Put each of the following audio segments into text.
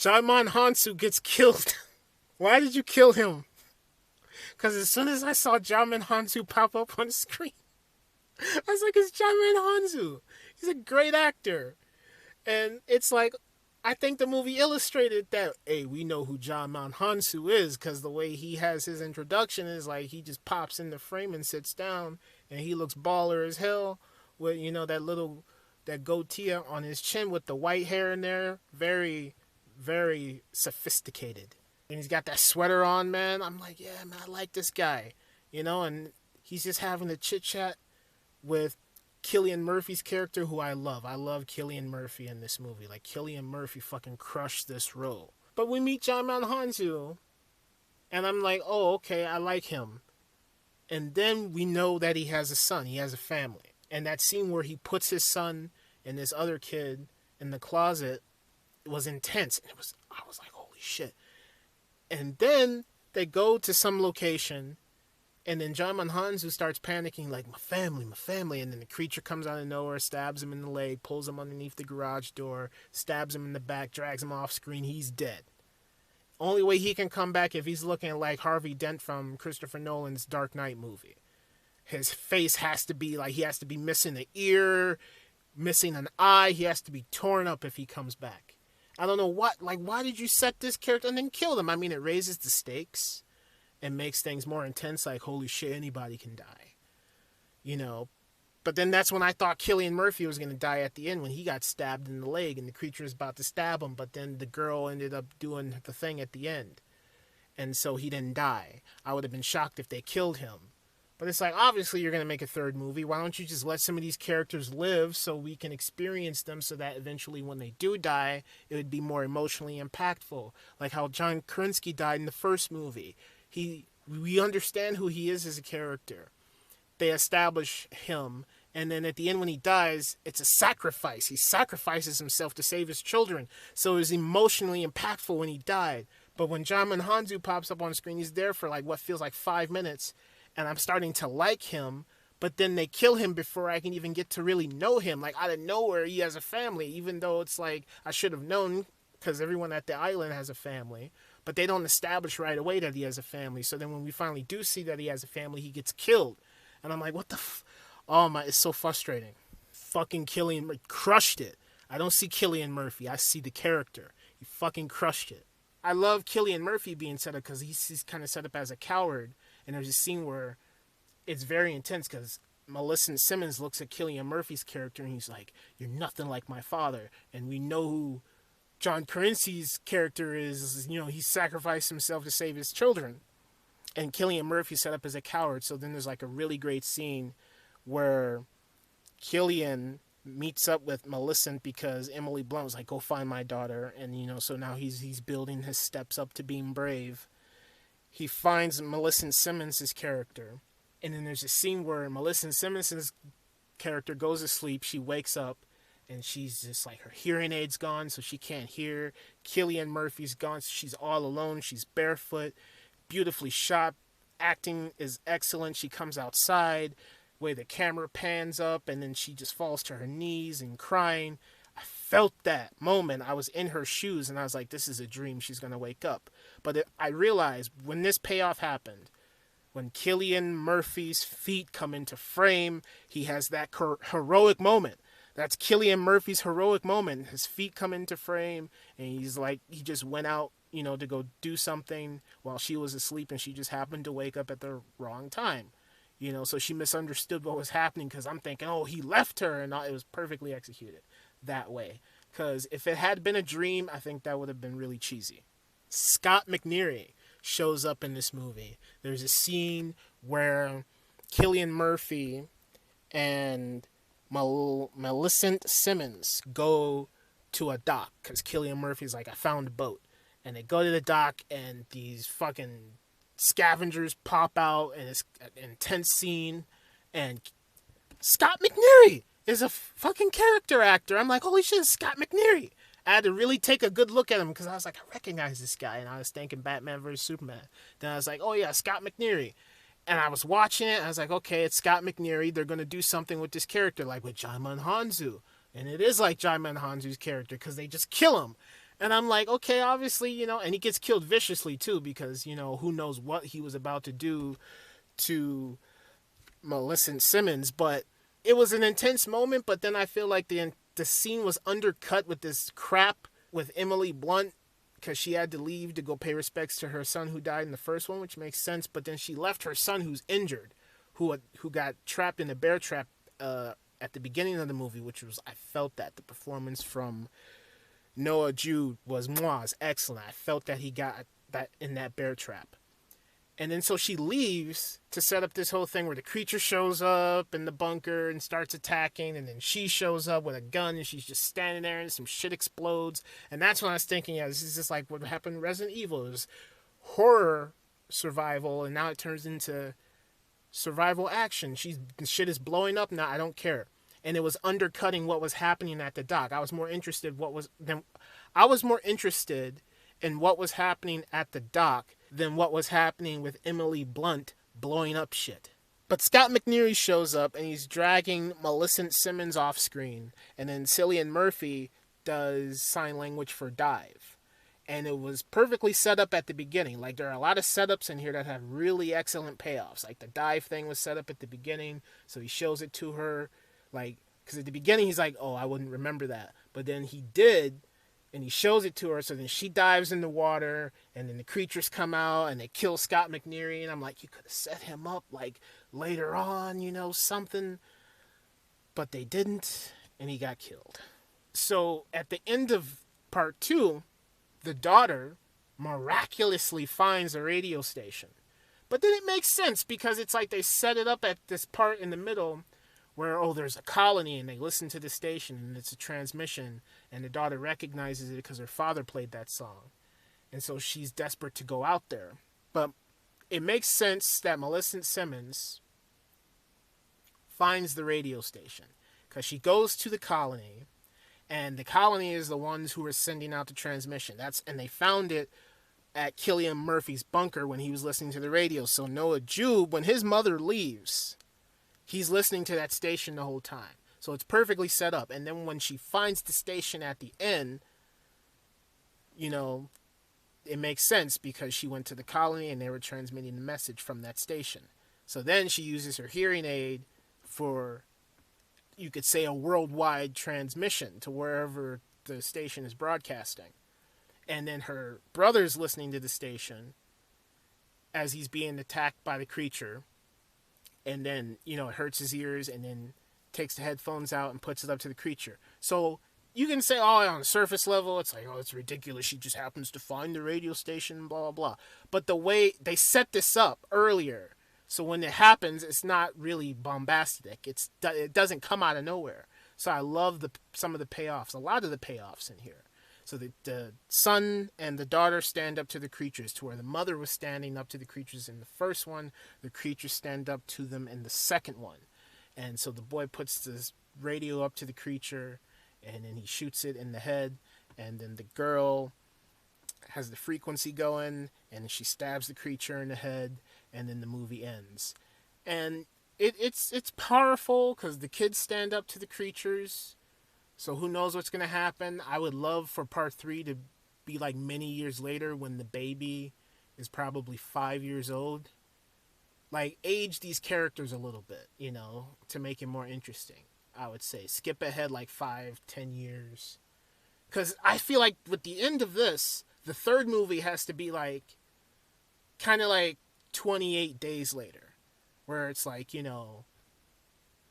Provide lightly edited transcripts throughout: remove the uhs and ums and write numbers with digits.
Jaimon Hansu gets killed. Why did you kill him? Because as soon as I saw Jaimon Hansu pop up on the screen, I was like, it's Jaimon Hansu. He's a great actor. And it's like, I think the movie illustrated that, hey, we know who Jaimon Hansu is, because the way he has his introduction is like he just pops in the frame and sits down, and he looks baller as hell with, that goatee on his chin with the white hair in there. Very, very sophisticated. And he's got that sweater on, man. I'm like, yeah, man, I like this guy. And he's just having a chit chat with Cillian Murphy's character, who I love. I love Cillian Murphy in this movie. Like, Cillian Murphy fucking crushed this role. But we meet Jaimon Hansu, and I'm like, oh, okay, I like him. And then we know that he has a son. He has a family. And that scene where he puts his son and this other kid in the closet was intense. And I was like, holy shit. And then they go to some location, and then Jaimon Hansu starts panicking, like, my family. And then the creature comes out of nowhere, stabs him in the leg, pulls him underneath the garage door, stabs him in the back, drags him off screen. He's dead. Only way he can come back if he's looking like Harvey Dent from Christopher Nolan's Dark Knight movie. His face has to be like, he has to be missing an ear, missing an eye. He has to be torn up if he comes back. I don't know why did you set this character and then kill them? I mean, it raises the stakes and makes things more intense, like, holy shit, anybody can die. But then that's when I thought Cillian Murphy was going to die at the end, when he got stabbed in the leg and the creature was about to stab him, but then the girl ended up doing the thing at the end. And so he didn't die. I would have been shocked if they killed him. But it's like, obviously you're going to make a third movie. Why don't you just let some of these characters live so we can experience them, so that eventually when they do die, it would be more emotionally impactful. Like how John Krasinski died in the first movie. We understand who he is as a character. They establish him, and then at the end when he dies, it's a sacrifice. He sacrifices himself to save his children. So it was emotionally impactful when he died. But when Jaimon Hansu pops up on screen, he's there for like what feels like 5 minutes, and I'm starting to like him, but then they kill him before I can even get to really know him. Like, out of nowhere, he has a family, even though it's like, I should have known, because everyone at the island has a family. But they don't establish right away that he has a family. So then when we finally do see that he has a family, he gets killed. And I'm like, what the oh my, it's so frustrating. Fucking Cillian Murphy crushed it. I don't see Cillian Murphy. I see the character. He fucking crushed it. I love Cillian Murphy being set up because he's kind of set up as a coward. And there's a scene where it's very intense because Melissa Simmons looks at Cillian Murphy's character and he's like, you're nothing like my father. And we know who John Krasinski's character is. He sacrificed himself to save his children. And Cillian Murphy set up as a coward. So then there's like a really great scene where Cillian meets up with Millicent because Emily Blunt was like, go find my daughter. And, so now he's building his steps up to being brave. He finds Melissa Simmons' character. And then there's a scene where Melissa Simmons' character goes to sleep. She wakes up and she's just like, her hearing aid's gone, so she can't hear. Cillian Murphy's gone, so she's all alone. She's barefoot, beautifully shot. Acting is excellent. She comes outside, where the camera pans up, and then she just falls to her knees and crying. I felt that moment. I was in her shoes, and I was like, this is a dream. She's going to wake up. But I realized when this payoff happened, when Cillian Murphy's feet come into frame, he has that heroic moment. That's Cillian Murphy's heroic moment. His feet come into frame, and he's like, he just went out, to go do something while she was asleep, and she just happened to wake up at the wrong time. So she misunderstood what was happening, because I'm thinking, oh, he left her, and it was perfectly executed that way. Because if it had been a dream, I think that would have been really cheesy. Scott McNeary shows up in this movie. There's a scene where Cillian Murphy and Millicent Simmons go to a dock, because Cillian Murphy's like, I found a boat. And they go to the dock, and these fucking scavengers pop out, and it's an intense scene. And Scott McNeary is a fucking character actor. I'm like, holy shit, it's Scott McNeary. I had to really take a good look at him, because I was like, I recognize this guy. And I was thinking Batman vs. Superman. Then I was like, oh yeah, Scott McNeary. And I was watching it, and I was like, okay, it's Scott McNeary. They're going to do something with this character, like with Jaimon Hansu. And it is like Jaimon Hansu's character, because they just kill him. And I'm like, okay, obviously, and he gets killed viciously too because, who knows what he was about to do to Millicent Simmons. But it was an intense moment, but then I feel like the scene was undercut with this crap with Emily Blunt because she had to leave to go pay respects to her son who died in the first one, which makes sense. But then she left her son who's injured, who got trapped in a bear trap at the beginning of the movie, which was, I felt that the performance from Noah Jude was excellent. I felt that he got that in that bear trap. And then so she leaves to set up this whole thing where the creature shows up in the bunker and starts attacking, and then she shows up with a gun and she's just standing there and some shit explodes. And that's when I was thinking, yeah, this is just like what happened in Resident Evil. It was horror survival, and now it turns into survival action. Shit is blowing up now. I don't care. And it was undercutting what was happening at the dock. I was more interested in what was happening at the dock than what was happening with Emily Blunt blowing up shit. But Scott McNeary shows up and he's dragging Millicent Simmons off screen, and then Cillian Murphy does sign language for dive. And it was perfectly set up at the beginning. Like, there are a lot of setups in here that have really excellent payoffs. Like, the dive thing was set up at the beginning, so he shows it to her. Like, because at the beginning he's like, oh, I wouldn't remember that. But then he did, and he shows it to her, so then she dives in the water, and then the creatures come out, and they kill Scott McNeary, and I'm like, you could have set him up, like, later on, something. But they didn't, and he got killed. So, at the end of part 2, the daughter miraculously finds a radio station. But then it makes sense, because it's like they set it up at this part in the middle where, there's a colony, and they listen to the station, and it's a transmission, and the daughter recognizes it because her father played that song. And so she's desperate to go out there. But it makes sense that Millicent Simmons finds the radio station, because she goes to the colony, and the colony is the ones who are sending out the transmission. And they found it at Cillian Murphy's bunker when he was listening to the radio. So Noah Jude, when his mother leaves, he's listening to that station the whole time. So it's perfectly set up. And then when she finds the station at the end, it makes sense because she went to the colony and they were transmitting the message from that station. So then she uses her hearing aid for, you could say, a worldwide transmission to wherever the station is broadcasting. And then her brother's listening to the station as he's being attacked by the creature. And then, it hurts his ears, and then takes the headphones out and puts it up to the creature. So you can say, on the surface level, it's like, it's ridiculous. She just happens to find the radio station, blah, blah, blah. But the way they set this up earlier, so when it happens, it's not really bombastic. It doesn't come out of nowhere. So I love some of the payoffs, a lot of the payoffs in here. So the son and the daughter stand up to the creatures, to where the mother was standing up to the creatures in the first one. The creatures stand up to them in the second one. And so the boy puts this radio up to the creature, and then he shoots it in the head. And then the girl has the frequency going, and she stabs the creature in the head, and then the movie ends. And it's powerful because the kids stand up to the creatures. So who knows what's going to happen. I would love for part 3 to be like many years later when the baby is probably 5 years old. Like, age these characters a little bit, to make it more interesting, I would say. Skip ahead like 5-10 years. Because I feel like with the end of this, the third movie has to be like, kind of like 28 days later. Where it's like,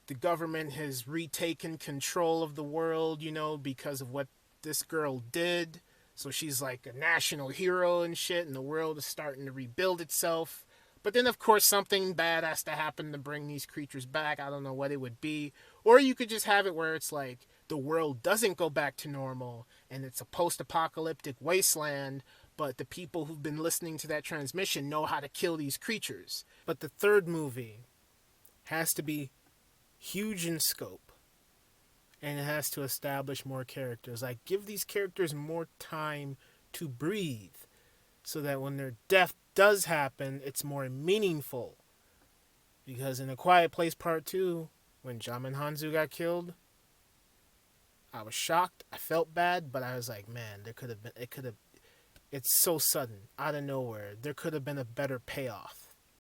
the government has retaken control of the world, because of what this girl did. So she's like a national hero and shit, and the world is starting to rebuild itself. But then, of course, something bad has to happen to bring these creatures back. I don't know what it would be. Or you could just have it where it's like the world doesn't go back to normal, and it's a post-apocalyptic wasteland, but the people who've been listening to that transmission know how to kill these creatures. But the third movie has to be huge in scope, and it has to establish more characters. Like, give these characters more time to breathe, so that when their death does happen, it's more meaningful. Because in A Quiet Place Part 2, when Djimon Hounsou got killed, I was shocked. I felt bad, but I was like, man, there could have been. It could have. It's so sudden, out of nowhere. There could have been a better payoff.